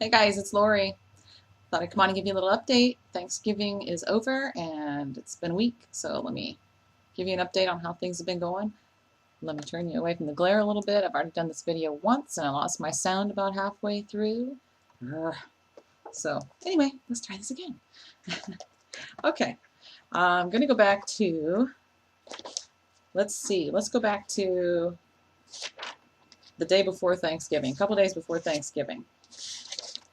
Hey guys, it's Lori. Thought I'd come on and give you a little update. Thanksgiving is over and it's been a week, so let me give you an update on how things have been going. Let me turn you away from the glare a little bit. I've already done this video once and I lost my sound about halfway through. So anyway, let's try this again. Okay, I'm going to go back to, let's go back to the day before Thanksgiving, a couple days before Thanksgiving.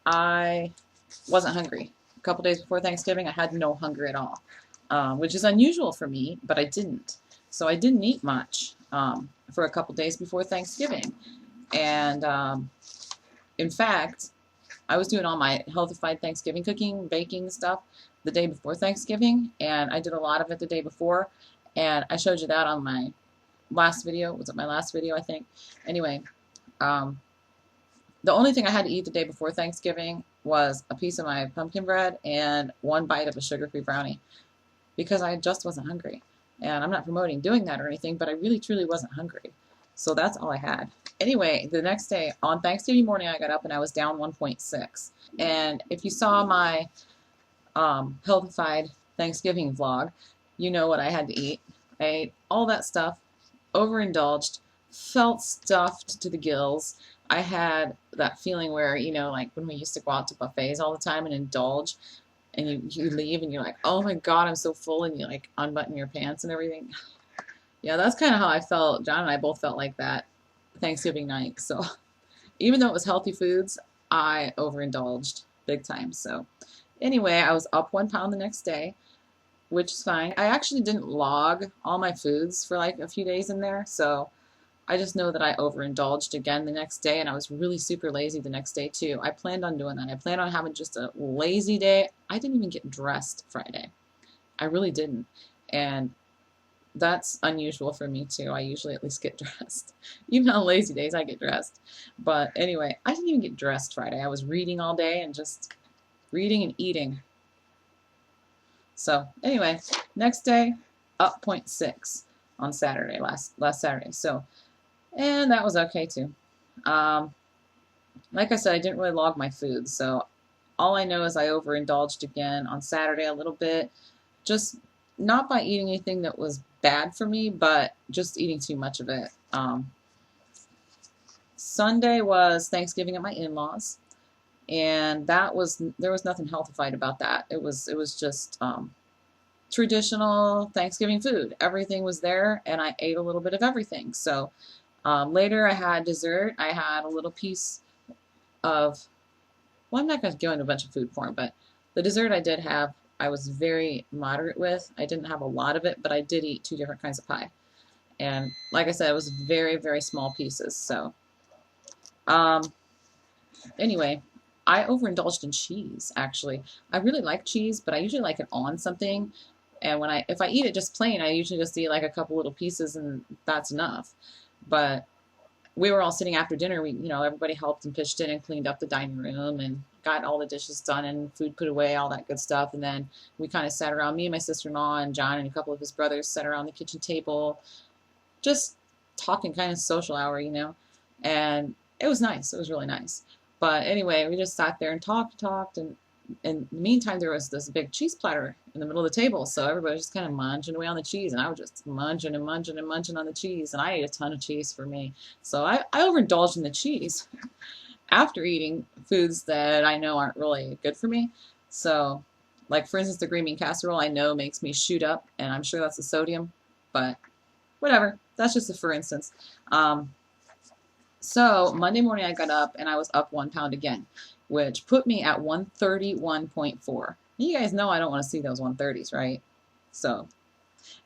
I wasn't hungry. A couple days before Thanksgiving, I had no hunger at all, which is unusual for me, but I didn't. So I didn't eat much for a couple days before Thanksgiving. And in fact, I was doing all my healthified Thanksgiving cooking, baking stuff the day before Thanksgiving, and I did a lot of it the day before, and I showed you that on my last video. Was it my last video, I think? Anyway, the only thing I had to eat the day before Thanksgiving was a piece of my pumpkin bread and one bite of a sugar-free brownie because I just wasn't hungry. And I'm not promoting doing that or anything, but I really truly wasn't hungry. So that's all I had. Anyway, the next day, on Thanksgiving morning, I got up and I was down 1.6. And if you saw my healthified Thanksgiving vlog, you know what I had to eat. I ate all that stuff, overindulged, felt stuffed to the gills. I had that feeling where, you know, like when we used to go out to buffets all the time and indulge, and you leave and you're like, oh my God, I'm so full, and you like unbutton your pants and everything. Yeah, that's kind of how I felt. John and I both felt like that Thanksgiving night. So even though it was healthy foods, I overindulged big time. So anyway, I was up 1 pound the next day, which is fine. I actually didn't log all my foods for like a few days in there, so I just know that I overindulged again the next day, and I was really super lazy the next day too. I planned on doing that. I planned on having just a lazy day. I didn't even get dressed Friday. I really didn't. And that's unusual for me too. I usually at least get dressed. Even on lazy days, I get dressed. But anyway, I didn't even get dressed Friday. I was reading all day and just reading and eating. So anyway, next day, up 0.6 on Saturday, last Saturday. So, and that was okay too. Like I said, I didn't really log my food, so all I know is I overindulged again on Saturday a little bit, just not by eating anything that was bad for me, but just eating too much of it. Sunday was Thanksgiving at my in-laws, and there was nothing healthified about that. It was just traditional Thanksgiving food. Everything was there, and I ate a little bit of everything. So later I had dessert. I had a little piece of, well, I'm not going to go into a bunch of food porn, but the dessert I did have, I was very moderate with. I didn't have a lot of it, but I did eat 2 different kinds of pie. And like I said, it was very, very small pieces. So anyway, I overindulged in cheese, actually. I really like cheese, but I usually like it on something. And if I eat it just plain, I usually just eat like a couple little pieces and that's enough. But we were all sitting after dinner. Everybody helped and pitched in and cleaned up the dining room and got all the dishes done and food put away, all that good stuff. And then we kind of sat around, me and my sister-in-law and John and a couple of his brothers sat around the kitchen table, just talking, kind of social hour, and it was nice. It was really nice. But anyway, we just sat there and talked, and in the meantime, there was this big cheese platter in the middle of the table, so everybody was just kind of munching away on the cheese, and I was just munching and munching and munching on the cheese, and I ate a ton of cheese for me. So I overindulged in the cheese after eating foods that I know aren't really good for me. So, like for instance, the green bean casserole I know makes me shoot up, and I'm sure that's the sodium, but whatever. That's just a for instance. So Monday morning I got up and I was up 1 pound again, which put me at 131.4. You guys know I don't want to see those 130s, right? So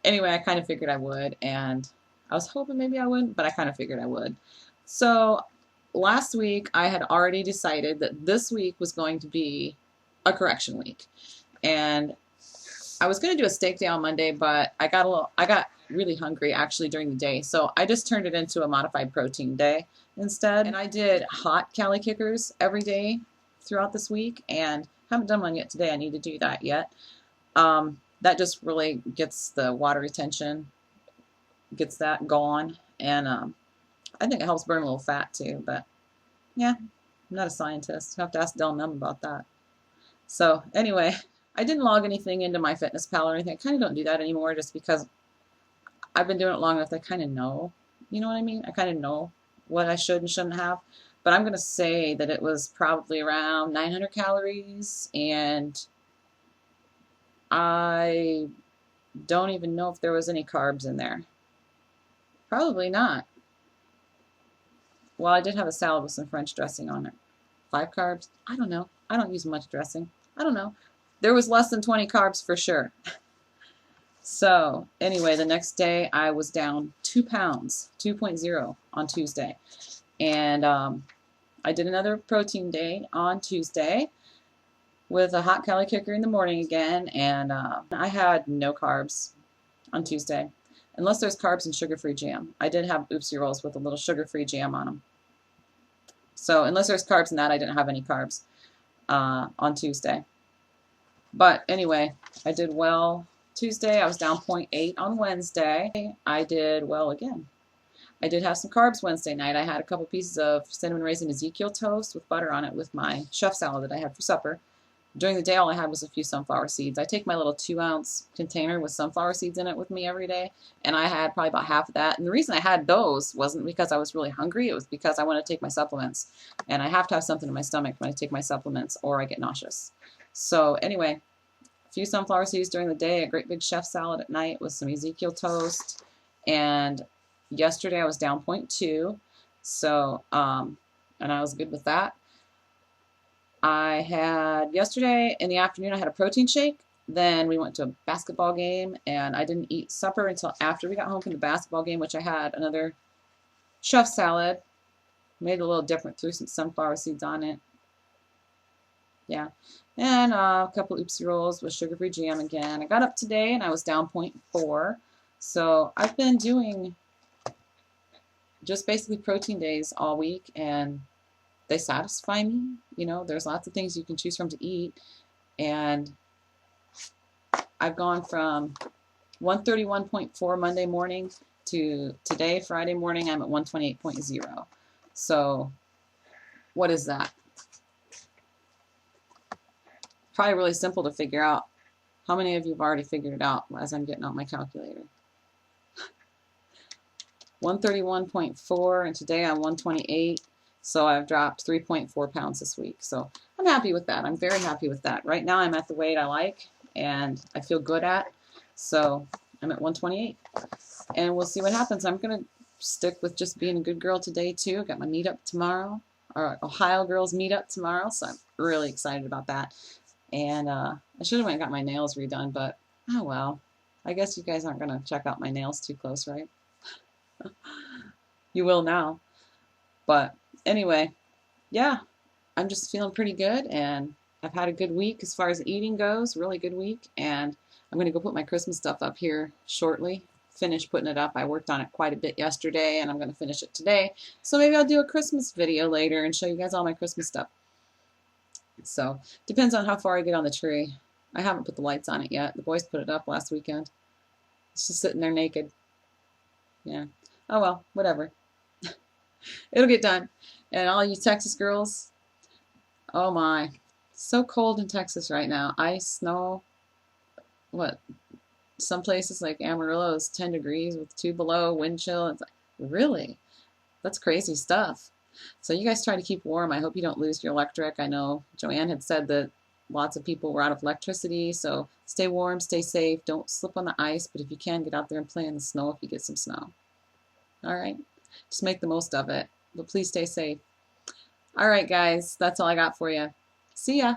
anyway, I kind of figured I would, and I was hoping maybe I wouldn't, but I kind of figured I would. So last week I had already decided that this week was going to be a correction week, and I was going to do a steak day on Monday, but I got really hungry actually during the day, so I just turned it into a modified protein day instead. And I did hot Cali Kickers every day throughout this week, and haven't done one yet today. I need to do that yet. That just really gets the water retention, gets that gone, and I think it helps burn a little fat too. But yeah, I'm not a scientist. You have to ask Del Num about that. So anyway, I didn't log anything into MyFitnessPal or anything. I kind of don't do that anymore just because I've been doing it long enough that I kind of know. You know what I mean? I kind of know what I should and shouldn't have. But I'm going to say that it was probably around 900 calories, and I don't even know if there was any carbs in there. Probably not. Well, I did have a salad with some French dressing on it. 5 carbs? I don't know. I don't use much dressing. I don't know. There was less than 20 carbs for sure. So anyway, the next day I was down 2 pounds, 2.0 on Tuesday. And I did another protein day on Tuesday with a hot calorie kicker in the morning again. And I had no carbs on Tuesday, unless there's carbs and sugar-free jam. I did have Oopsie Rolls with a little sugar-free jam on them. So unless there's carbs in that, I didn't have any carbs on Tuesday. But anyway, I did well Tuesday. I was down 0.8 on Wednesday. I did well again. I did have some carbs Wednesday night. I had a couple pieces of cinnamon raisin Ezekiel toast with butter on it with my chef salad that I had for supper. During the day, all I had was a few sunflower seeds. I take my little 2-ounce container with sunflower seeds in it with me every day, and I had probably about half of that. And the reason I had those wasn't because I was really hungry. It was because I wanted to take my supplements, and I have to have something in my stomach when I take my supplements or I get nauseous. So anyway, a few sunflower seeds during the day, a great big chef salad at night with some Ezekiel toast, and yesterday I was down 0.2, so and I was good with that. I had yesterday in the afternoon I had a protein shake. Then we went to a basketball game, and I didn't eat supper until after we got home from the basketball game, which I had another chef salad. Made it a little different, threw some sunflower seeds on it. Yeah. And a couple Oopsie Rolls with sugar-free jam again. I got up today and I was down 0.4. So I've been doing just basically protein days all week, and they satisfy me. You know, there's lots of things you can choose from to eat, and I've gone from 131.4 Monday morning to today, Friday morning, I'm at 128.0. So what is that? Probably really simple to figure out. How many of you have already figured it out as I'm getting out my calculator? 131.4, and today I'm 128. So I've dropped 3.4 pounds this week. So I'm happy with that. I'm very happy with that. Right now I'm at the weight I like and I feel good at. So I'm at 128. And we'll see what happens. I'm going to stick with just being a good girl today too. I've got my meetup tomorrow, or Ohio Girls meetup tomorrow. So I'm really excited about that. And I should have went and got my nails redone, but oh well. I guess you guys aren't going to check out my nails too close, right? You will now. But anyway, yeah, I'm just feeling pretty good, and I've had a good week as far as eating goes, really good week, and I'm going to go put my Christmas stuff up here shortly, finish putting it up. I worked on it quite a bit yesterday, and I'm going to finish it today, so maybe I'll do a Christmas video later and show you guys all my Christmas stuff. So, depends on how far I get on the tree. I haven't put the lights on it yet. The boys put it up last weekend. It's just sitting there naked. Yeah. Oh well, whatever. It'll get done. And all you Texas girls, oh my, so cold in Texas right now. Ice, snow, what? Some places like Amarillo is 10 degrees with 2 below, wind chill. It's like, really? That's crazy stuff. So you guys try to keep warm. I hope you don't lose your electric. I know Joanne had said that lots of people were out of electricity, so stay warm, stay safe, don't slip on the ice, but if you can, get out there and play in the snow if you get some snow. All right? Just make the most of it, but please stay safe. All right, guys, that's all I got for you. See ya.